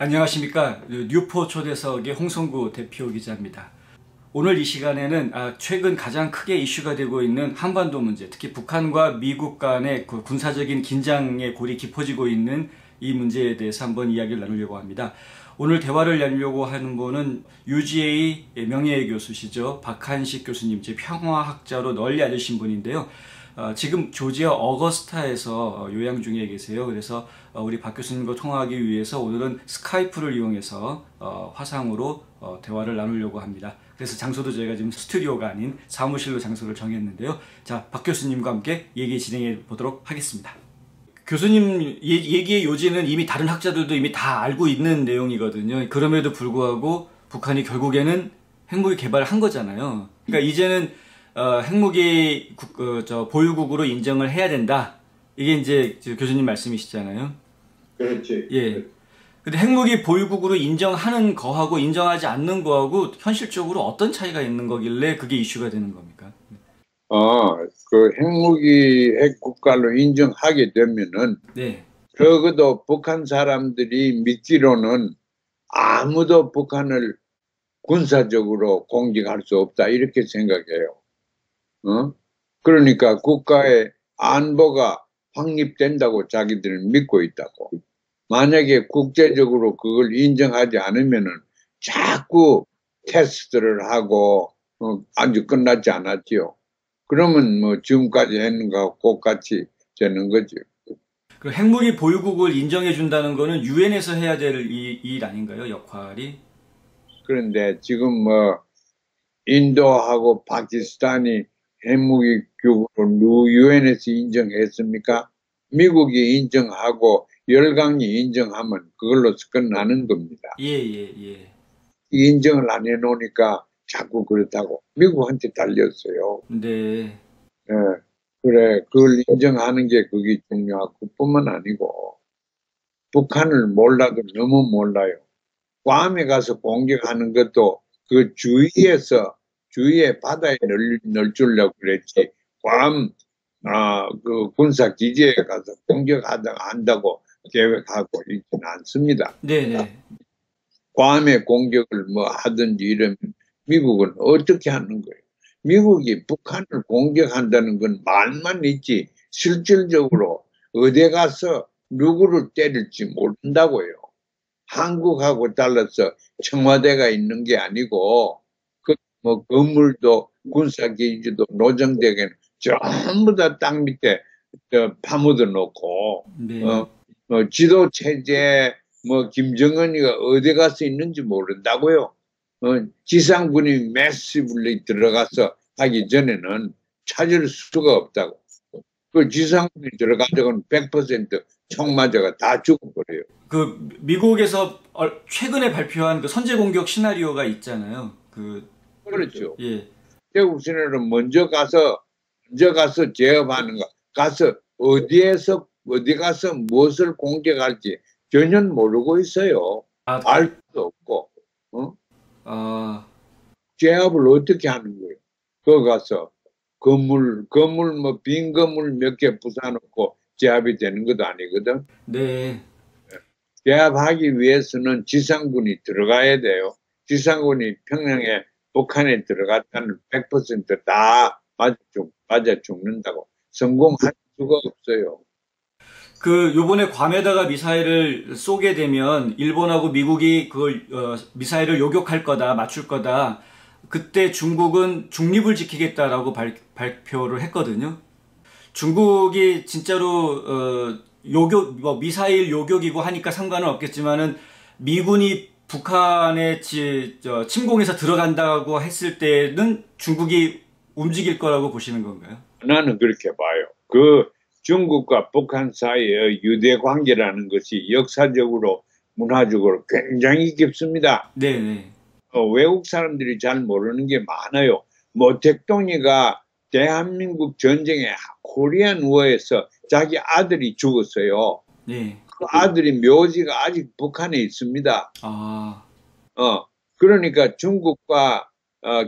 안녕하십니까. 뉴포 초대석의 홍성구 대표 기자입니다. 오늘 이 시간에는 최근 가장 크게 이슈가 되고 있는 한반도 문제, 특히 북한과 미국 간의 그 군사적인 긴장의 골이 깊어지고 있는 이 문제에 대해서 한번 이야기를 나누려고 합니다. 오늘 대화를 나누려고 하는 분은 UGA 명예교수시죠. 박한식 교수님, 제 평화학자로 널리 알려진 분인데요. 지금 조지아 어거스타에서 요양 중에 계세요. 그래서 우리 박 교수님과 통화하기 위해서 오늘은 스카이프를 이용해서 화상으로 대화를 나누려고 합니다. 그래서 장소도 저희가 지금 스튜디오가 아닌 사무실로 장소를 정했는데요. 자, 박 교수님과 함께 얘기 진행해 보도록 하겠습니다. 교수님 얘기의 요지는 이미 다른 학자들도 이미 다 알고 있는 내용이거든요. 그럼에도 불구하고 북한이 결국에는 핵무기 개발한 거잖아요. 그러니까 이제는 핵무기 보유국으로 인정을 해야 된다. 이게 이제 교수님 말씀이시잖아요. 그렇지. 예. 근데 핵무기 보유국으로 인정하는 거하고 인정하지 않는 거하고 현실적으로 어떤 차이가 있는 거길래 그게 이슈가 되는 겁니까? 그 핵무기 핵국가로 인정하게 되면은, 네. 적어도 북한 사람들이 믿기로는 아무도 북한을 군사적으로 공격할 수 없다, 이렇게 생각해요. 그러니까 국가의 안보가 확립된다고 자기들은 믿고 있다고. 만약에 국제적으로 그걸 인정하지 않으면은 자꾸 테스트를 하고 아직 끝나지 않았지요. 그러면 뭐 지금까지 했는 거하고 똑같이 되는 거죠. 그 핵무기 보유국을 인정해 준다는 거는 유엔에서 해야 될 일 아닌가요? 역할이? 그런데 지금 뭐 인도하고 파키스탄이 핵무기 규범을 유엔에서 인정했습니까? 미국이 인정하고 열강이 인정하면 그걸로서 끝나는 겁니다. 예. 인정을 안 해놓으니까 자꾸 그렇다고 미국한테 달렸어요. 네. 예, 그래, 그걸 인정하는 게 그게 중요하고 뿐만 아니고 북한을 몰라도 너무 몰라요. 괌에 가서 공격하는 것도 그 주위에 바다에 널주려고 그랬지. 괌, 그 군사 기지에 가서 한다고 계획하고 있지는 않습니다. 네네. 괌에 공격을 뭐 하든지 이러면 미국은 어떻게 하는 거예요? 미국이 북한을 공격한다는 건 말만 있지 실질적으로 어디 가서 누구를 때릴지 모른다고요. 한국하고 달라서 청와대가 있는 게 아니고 그 뭐 건물도 군사기지도 노정대에는 전부 다 땅 밑에 파묻어 놓고 네. 지도 체제 뭐 김정은이가 어디 가서 있는지 모른다고요. 지상군이 매시블리 들어가서 하기 전에는 찾을 수가 없다고. 그 지상군이 들어가서는 100% 총 맞아가 다 죽어버려요. 그 미국에서 최근에 발표한 그 선제 공격 시나리오가 있잖아요. 그렇죠. 예. 태국 시내는 먼저 가서 제압하는 거. 가서 어디 가서 무엇을 공격할지 전혀 모르고 있어요. 아, 알 수도 없고. 아, 제압을 어떻게 하는 거예요? 거기 가서 뭐 빈 건물 몇 개 부숴놓고 제압이 되는 것도 아니거든. 네. 제압하기 위해서는 지상군이 들어가야 돼요. 지상군이 평양에 북한에 들어갔다는 100%다 맞아 죽는다고. 성공할 수가 없어요. 요번에 괌에다가 미사일을 쏘게 되면 일본하고 미국이 그걸 미사일을 요격할 거다, 맞출 거다. 그때 중국은 중립을 지키겠다라고 발표를 했거든요. 중국이 진짜로 미사일 요격이고 하니까 상관은 없겠지만은 미군이 북한에 침공해서 들어간다고 했을 때는 중국이 움직일 거라고 보시는 건가요? 나는 그렇게 봐요. 그 중국과 북한 사이의 유대 관계라는 것이 역사적으로 문화적으로 굉장히 깊습니다. 네네. 외국 사람들이 잘 모르는 게 많아요. 모택동이가 대한민국 전쟁에 코리안 워에서 자기 아들이 죽었어요. 네. 그 아들이 묘지가 아직 북한에 있습니다. 아, 그러니까 중국과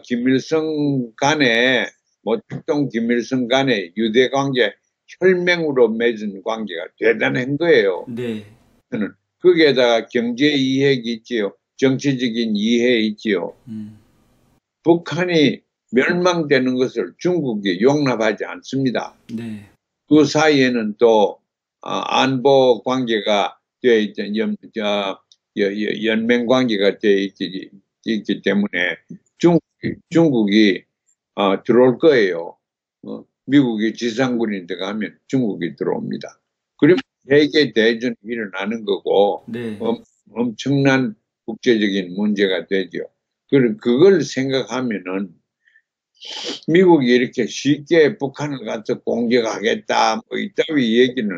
김일성 간에 모택동 김일성 간의 유대 관계 혈맹으로 맺은 관계가 대단한 거예요. 네. 거기에다가 경제 이익이 있지요. 정치적인 이해 있지요. 북한이 멸망되는 것을 중국이 용납하지 않습니다. 네. 그 사이에는 또 안보 관계가 되어 있죠. 연맹 관계가 되어 있기 때문에 중국이 들어올 거예요. 미국이 지상군이 들어가면 중국이 들어옵니다. 그러면 세계 대전이 일어나는 거고 네. 엄청난 국제적인 문제가 되죠. 그걸 생각하면은 미국이 이렇게 쉽게 북한을 가서 공격하겠다 뭐 이따위 얘기는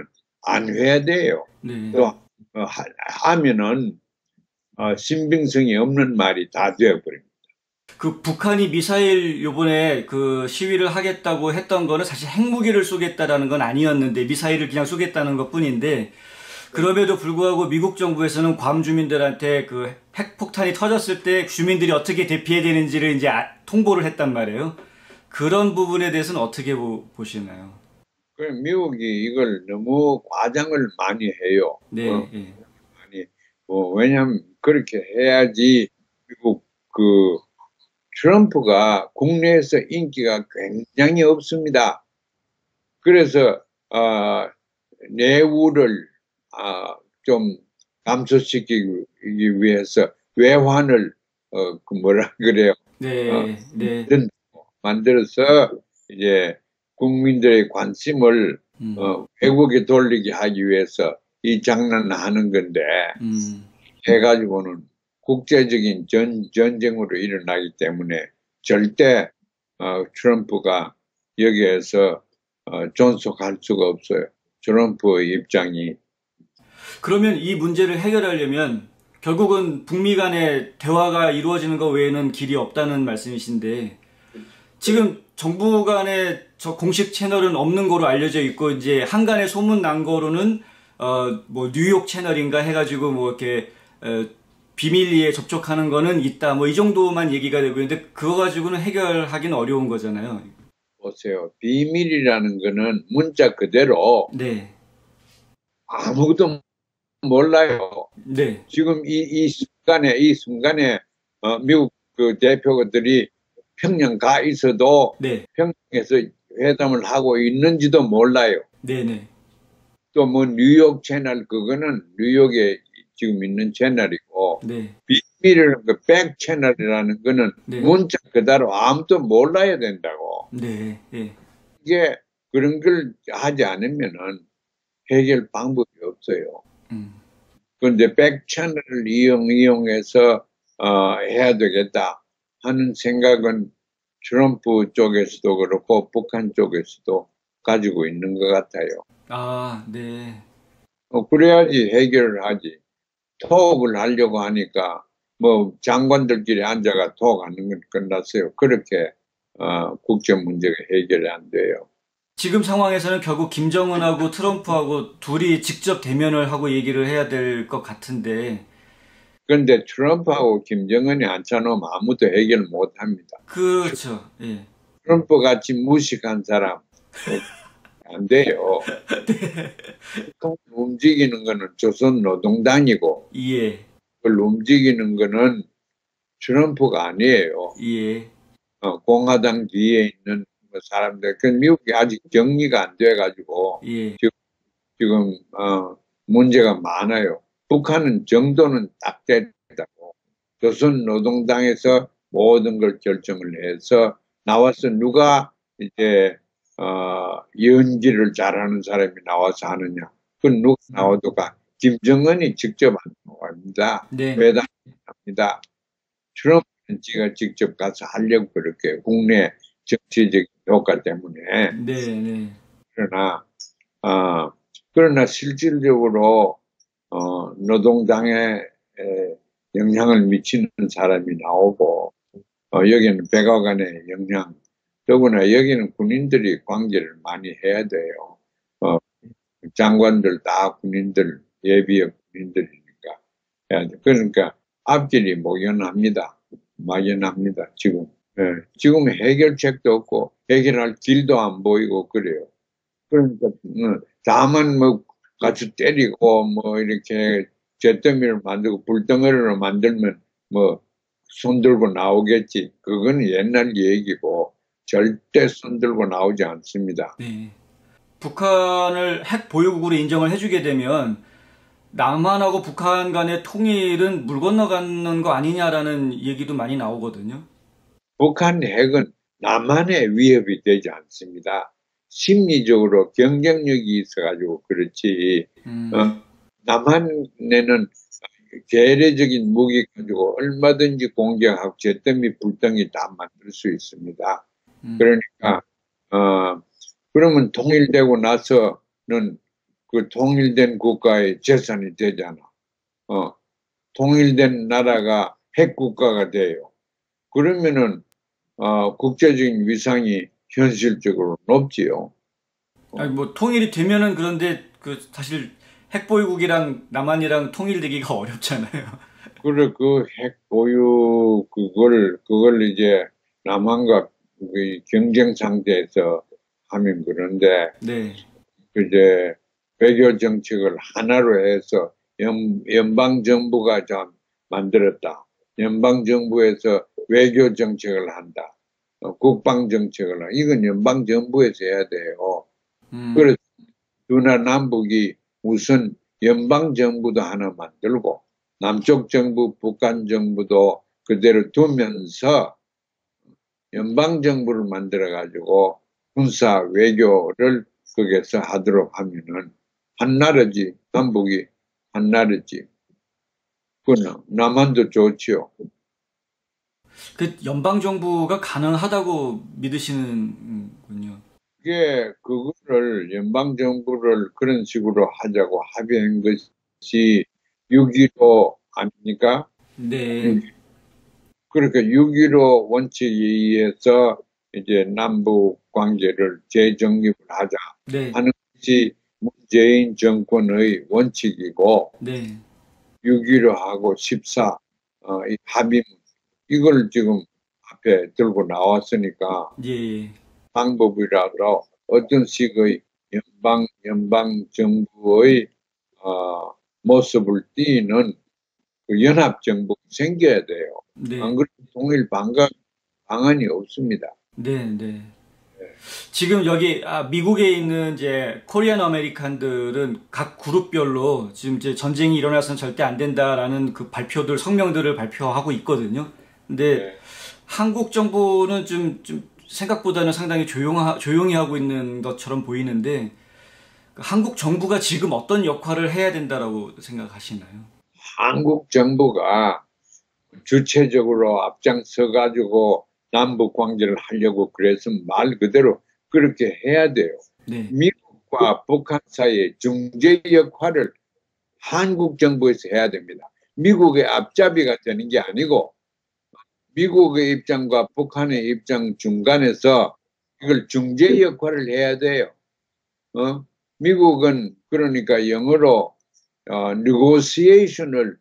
안 해야 돼요. 네. 또 하면은 신빙성이 없는 말이 다 되어버립니다. 그 북한이 미사일 요번에 그 시위를 하겠다고 했던 거는 사실 핵무기를 쏘겠다라는 건 아니었는데 미사일을 그냥 쏘겠다는 것 뿐인데 그럼에도 불구하고 미국 정부에서는 괌 주민들한테 그 핵폭탄이 터졌을 때 주민들이 어떻게 대피해야 되는지를 이제 통보를 했단 말이에요. 그런 부분에 대해서는 어떻게 보시나요? 미국이 이걸 너무 과장을 많이 해요. 네. 예. 많이. 왜냐하면 그렇게 해야지 미국 트럼프가 국내에서 인기가 굉장히 없습니다. 그래서 내후를 좀 감소시키기 위해서 외환을 뭐라 그래요? 네. 네. 만들어서 이제 국민들의 관심을 외국에 돌리게 하기 위해서 이 장난을 하는 건데 해가지고는 국제적인 전쟁으로 일어나기 때문에 절대 트럼프가 여기에서 존속할 수가 없어요. 트럼프의 입장이. 그러면 이 문제를 해결하려면 결국은 북미 간의 대화가 이루어지는 것 외에는 길이 없다는 말씀이신데 지금 정부 간의 저 공식 채널은 없는 거로 알려져 있고 이제 한간에 소문 난 거로는 뭐 뉴욕 채널인가 해가지고 뭐 이렇게 비밀리에 접촉하는 거는 있다 뭐 이 정도만 얘기가 되고 있는데 그거 가지고는 해결하기는 어려운 거잖아요. 보세요. 비밀이라는 거는 문자 그대로 네. 아무도 몰라요. 네. 지금 이 순간에 미국 그 대표들이 평양 가 있어도 네. 평양에서 회담을 하고 있는지도 몰라요. 네네. 또 뭐 뉴욕 채널 그거는 뉴욕에 지금 있는 채널이고 네. 비밀을 백 채널이라는 거는 네. 문자 그대로 아무도 몰라야 된다고. 네. 네. 이게 그런 걸 하지 않으면은 해결 방법이 없어요. 그런데 백 채널을 이용해서 해야 되겠다 하는 생각은 트럼프 쪽에서도 그렇고 북한 쪽에서도 가지고 있는 것 같아요. 아, 네. 그래야지 해결을 하지. 토업을 하려고 하니까 뭐 장관들끼리 앉아가 토업하는 건 끝났어요. 그렇게 국제 문제가 해결이 안 돼요. 지금 상황에서는 결국 김정은하고 트럼프하고 둘이 직접 대면을 하고 얘기를 해야 될 것 같은데. 그런데 트럼프하고 김정은이 앉혀놓으면 아무도 해결 못 합니다. 그렇죠. 예. 트럼프 같이 무식한 사람 안 돼요. 움직이는 거는 조선노동당이고 예. 그걸 움직이는 거는 트럼프가 아니에요. 예. 공화당 뒤에 있는 사람들. 그 미국이 아직 정리가 안 돼가지고 예. 지금 문제가 많아요. 북한은 정도는 딱 됐다고. 조선노동당에서 모든 걸 결정을 해서 나와서 누가 이제 연기를 잘하는 사람이 나와서 하느냐. 그건 누가 나와도가 김정은이 직접 합니다. 네. 회담합니다. 트럼프는 지가 직접 가서 하려고 그렇게 국내 정치적 효과 때문에. 네, 네. 그러나 실질적으로 노동당에 영향을 미치는 사람이 나오고 여기는 백악관의 영향, 더구나 여기는 군인들이 관계를 많이 해야 돼요. 장관들 다 군인들, 예비역 군인들이니까 해야 돼. 그러니까 앞길이 막연합니다. 지금. 지금 해결책도 없고 해결할 길도 안 보이고 그래요. 그러니까 다만 뭐 같이 때리고 뭐 이렇게 잿더미를 만들고 불덩어리를 만들면 뭐 손 들고 나오겠지. 그건 옛날 얘기고 절대 손 들고 나오지 않습니다. 네. 북한을 핵 보유국으로 인정을 해주게 되면 남한하고 북한 간의 통일은 물 건너가는 거 아니냐라는 얘기도 많이 나오거든요. 북한 핵은 남한의 위협이 되지 않습니다. 심리적으로 경쟁력이 있어가지고 그렇지. 음, 어, 남한에는 계례적인 무기 가지고 얼마든지 공격하고 잿더미 불덩이 다 만들 수 있습니다. 음, 그러니까 그러면 통일되고 나서는 그 통일된 국가의 재산이 되잖아. 어, 통일된 나라가 핵국가가 돼요. 그러면은 국제적인 위상이 현실적으로 높지요. 아니 뭐 통일이 되면은 그런데 그 사실 핵 보유국이랑 남한이랑 통일되기가 어렵잖아요. 그래, 그 핵 보유, 그걸 이제 남한과 그 경쟁 상대에서 하면 그런데, 네, 이제 외교 정책을 하나로 해서 연방정부가 좀 만들었다. 연방정부에서 외교 정책을 한다. 국방정책을 한다. 이건 연방정부에서 해야 돼요. 음, 그래서 두나 남북이 우선 연방정부도 하나 만들고 남쪽 정부, 북한 정부도 그대로 두면서 연방정부를 만들어가지고 군사 외교를 거기에서 하도록 하면은 한나라지, 남북이 한나라지. 그건 남한도 좋지요. 그 연방 정부가 가능하다고 믿으시는군요. 그게 그거를 연방정부를 그런 식으로 하자고 합의한 것이 6.15 아닙니까? 네, 그러니까 6.15 원칙에 의해서 이제 남북 관계를 재정립을 하자 네, 하는 것이 문재인 정권의 원칙이고 네, 6.15하고 14, 이 합의문, 이걸 지금 앞에 들고 나왔으니까 예, 예. 방법이라도 어떤 식의 연방 정부의 모습을 띠는 그 연합 정부가 생겨야 돼요. 안 네, 그러면 통일 방안이 없습니다. 네, 네. 지금 여기 미국에 있는 이제 코리안 아메리칸들은 각 그룹별로 지금 이제 전쟁이 일어나서는 절대 안 된다라는 그 발표들 성명들을 발표하고 있거든요. 근데 네. 한국 정부는 좀 생각보다는 상당히 조용히 하고 있는 것처럼 보이는데 한국 정부가 지금 어떤 역할을 해야 된다라고 생각하시나요? 한국 정부가 주체적으로 앞장서 가지고 남북 관계를 하려고 그랬으면 말 그대로 그렇게 해야 돼요. 네. 미국과 북한 사이의 중재 역할을 한국 정부에서 해야 됩니다. 미국의 앞잡이가 되는 게 아니고 미국의 입장과 북한의 입장 중간에서 이걸 중재 역할을 해야 돼요. 미국은 그러니까 영어로 negotiation을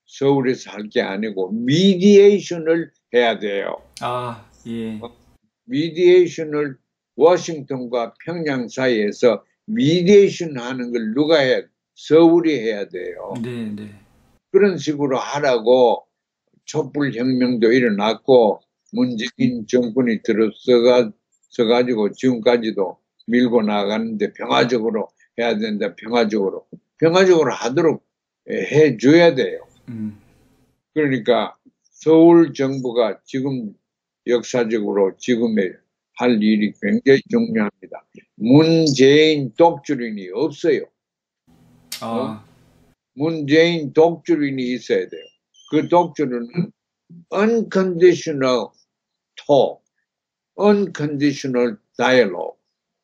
서울에서 할 게 아니고 mediation을 해야 돼요. 아, 예. mediation을 워싱턴과 평양 사이에서 mediation 하는 걸 누가 해야 돼? 서울이 해야 돼요. 네, 네. 그런 식으로 하라고 촛불혁명도 일어났고 문재인 정권이 들어서가지고 지금까지도 밀고 나가는데 평화적으로 해야 된다. 평화적으로 하도록 해줘야 돼요. 음. 그러니까 서울 정부가 지금 역사적으로 지금의 할 일이 굉장히 중요합니다. 문재인 독주린이 없어요. 어? 아, 문재인 독주린이 있어야 돼요. 그 독주린은 unconditional talk, unconditional dialogue.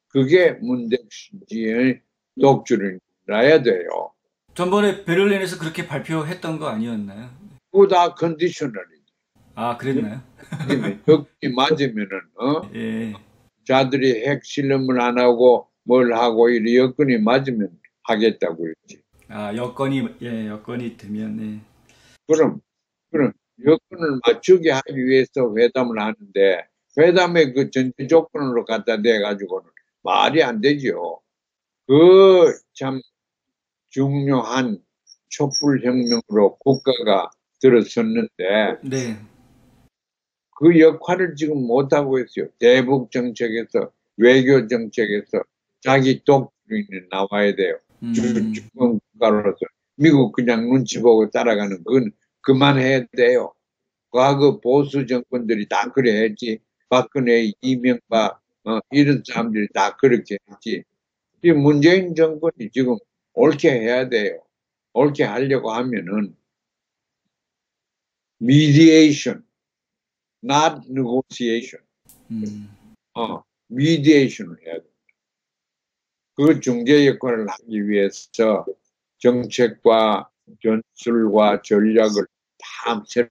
그게 문재인의 독주린이라야 돼요. 전번에 베를린에서 그렇게 발표했던 거 아니었나요? 그거 다 컨디셔널이죠. 아, 그랬나요? 적이 맞으면은 예. 자들이 핵 실험을 안 하고 뭘 하고 이 여건이 맞으면 하겠다고 그랬지. 아, 여건이 되면, 네. 그럼 여건을 맞추게 하기 위해서 회담을 하는데 회담의 그 전제 조건으로 갖다 대 가지고는 말이 안 되죠. 그 참 중요한 촛불혁명으로 국가가 들어섰는데 네. 그 역할을 지금 못하고 있어요. 대북 정책에서, 외교 정책에서 자기 독립이 나와야 돼요. 주권 국가로서. 미국 그냥 눈치 보고 따라가는 건 그만해야 돼요. 과거 보수 정권들이 다 그래 했지. 박근혜, 이명박, 이런 사람들이 다 그렇게 했지. 이 문재인 정권이 지금 옳게 해야 돼요. 옳게 하려고 하면은 mediation, not negotiation. mediation을 해야 돼. 그 중재 역할을 하기 위해서 정책과 전술과 전략을 다 새로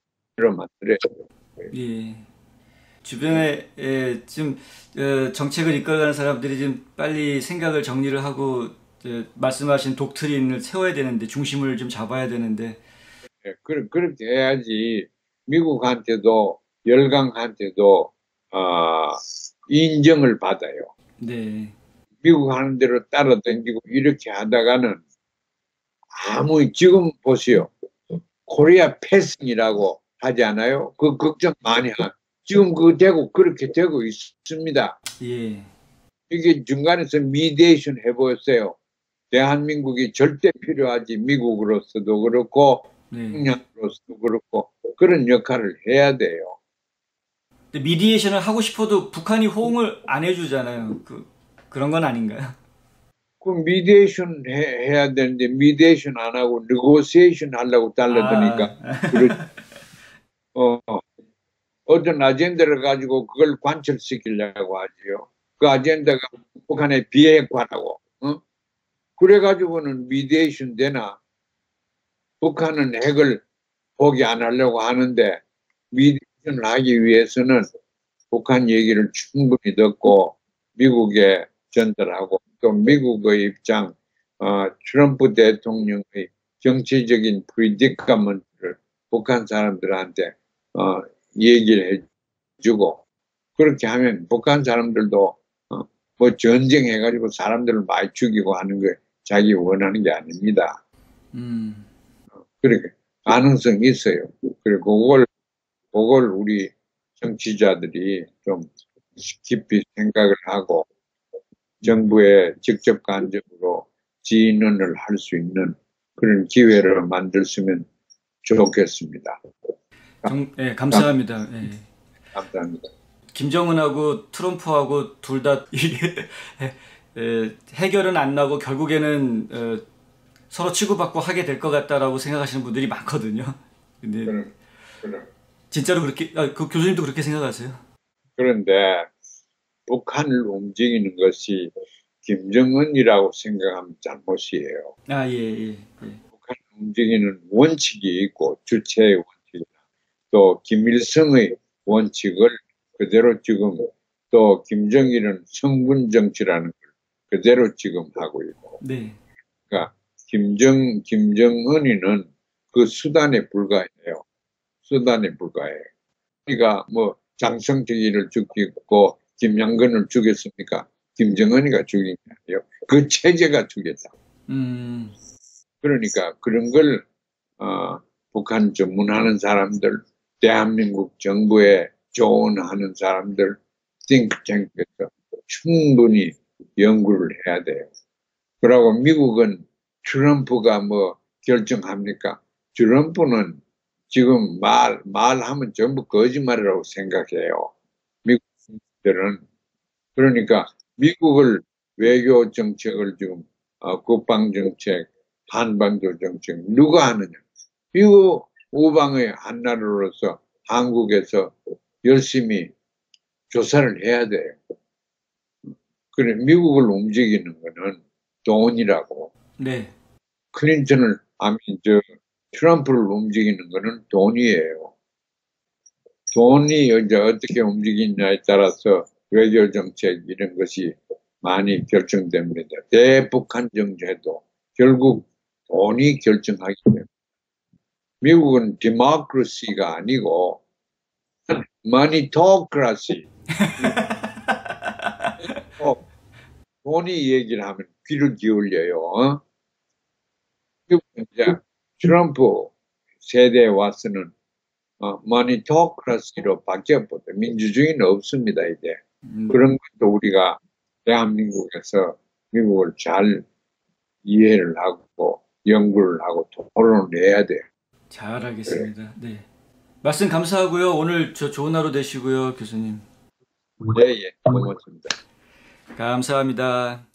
만들어야 돼요. 예. 주변에 지금 정책을 이끌어가는 사람들이 좀 빨리 생각을 정리를 하고 말씀하신 독트린을 세워야 되는데 중심을 좀 잡아야 되는데 그렇게 해야지 미국한테도 열강한테도 인정을 받아요. 네. 미국 하는 대로 따라다니고 이렇게 하다가는 지금 보세요. 코리아 패싱이라고 하지 않아요? 그 걱정 많이 지금 그렇게 되고 있습니다. 예. 이게 중간에서 미디에이션 해보세요. 대한민국이 절대 필요하지. 미국으로서도 그렇고, 평양으로서도 그렇고, 그런 역할을 해야 돼요. 근데 미디에이션을 하고 싶어도 북한이 호응을 안 해주잖아요. 그런 건 아닌가요? 그 미디에이션 해야 되는데, 미디에이션 안 하고, 네고시에이션 하려고 달라드니까, 어떤 아젠다를 가지고 그걸 관철시키려고 하지요. 그 아젠다가 북한의 비핵화라고. 그래가지고는 미디에이션 되나? 북한은 핵을 포기 안 하려고 하는데 미디에이션을 하기 위해서는 북한 얘기를 충분히 듣고 미국에 전달하고 또 미국의 입장, 트럼프 대통령의 정치적인 프리디커먼트를 북한 사람들한테 얘기를 해주고 그렇게 하면 북한 사람들도 뭐 전쟁해가지고 사람들을 많이 죽이고 하는 거 자기 원하는 게 아닙니다. 그러니까 가능성이 있어요. 그리고 그걸 우리 정치자들이 좀 깊이 생각을 하고 정부에 직접 간접으로 지원을 할 수 있는 그런 기회를 만들었으면 좋겠습니다. 네, 감사합니다. 네. 감사합니다. 김정은하고 트럼프하고 둘 다 이게 해결은 안 나고 결국에는 서로 치고받고 하게 될 것 같다라고 생각하시는 분들이 많거든요. 근데 그럼. 진짜로 그렇게 그 교수님도 그렇게 생각하세요? 그런데 북한을 움직이는 것이 김정은이라고 생각하면 잘못이에요. 예. 북한을 움직이는 원칙이 있고 주체의 원칙, 또 김일성의 원칙을 그대로 지금 또 김정일은 성분 정치라는 걸 그대로 지금 하고 있고. 네. 그러니까 김정은이는 그 수단에 불과해요. 수단에 불과해요. 그러니까 뭐 장성택이를 죽이고 김양근을 죽였습니까? 김정은이가 죽인 게 아니에요. 그 체제가 죽였다. 그러니까 그런 걸 북한 전문하는 사람들, 대한민국 정부에 조언하는 사람들, 띵크탱크에서 충분히 연구를 해야 돼요. 그러고 미국은 트럼프가 뭐 결정합니까? 트럼프는 지금 말하면 전부 거짓말이라고 생각해요. 미국들은. 그러니까 미국을 외교 정책을 지금 국방 정책, 한반도 정책 누가 하느냐? 미국 우방의 한 나라로서 한국에서 열심히 조사를 해야 돼요. 그래 미국을 움직이는 거는 돈이라고. 네. 트럼프를 움직이는 거는 돈이에요. 돈이 이제 어떻게 움직이냐에 따라서 외교 정책 이런 것이 많이 결정됩니다. 대북한 정제도 결국 돈이 결정하기 때문에. 미국은 디모크라시가 아니고 머니토크라시. 돈이 얘기를 하면 귀를 기울여요. 미국은 이제 트럼프 세대에 와서는 머니토크라시로 바뀌었거든. 민주주의는 없습니다, 이제. 그런 것도 우리가 대한민국에서 미국을 잘 이해를 하고 연구를 하고 토론을 해야 돼요. 잘 알겠습니다. 네. 말씀 감사하고요. 오늘 좋은 하루 되시고요, 교수님. 예, 예. 고맙습니다. 감사합니다.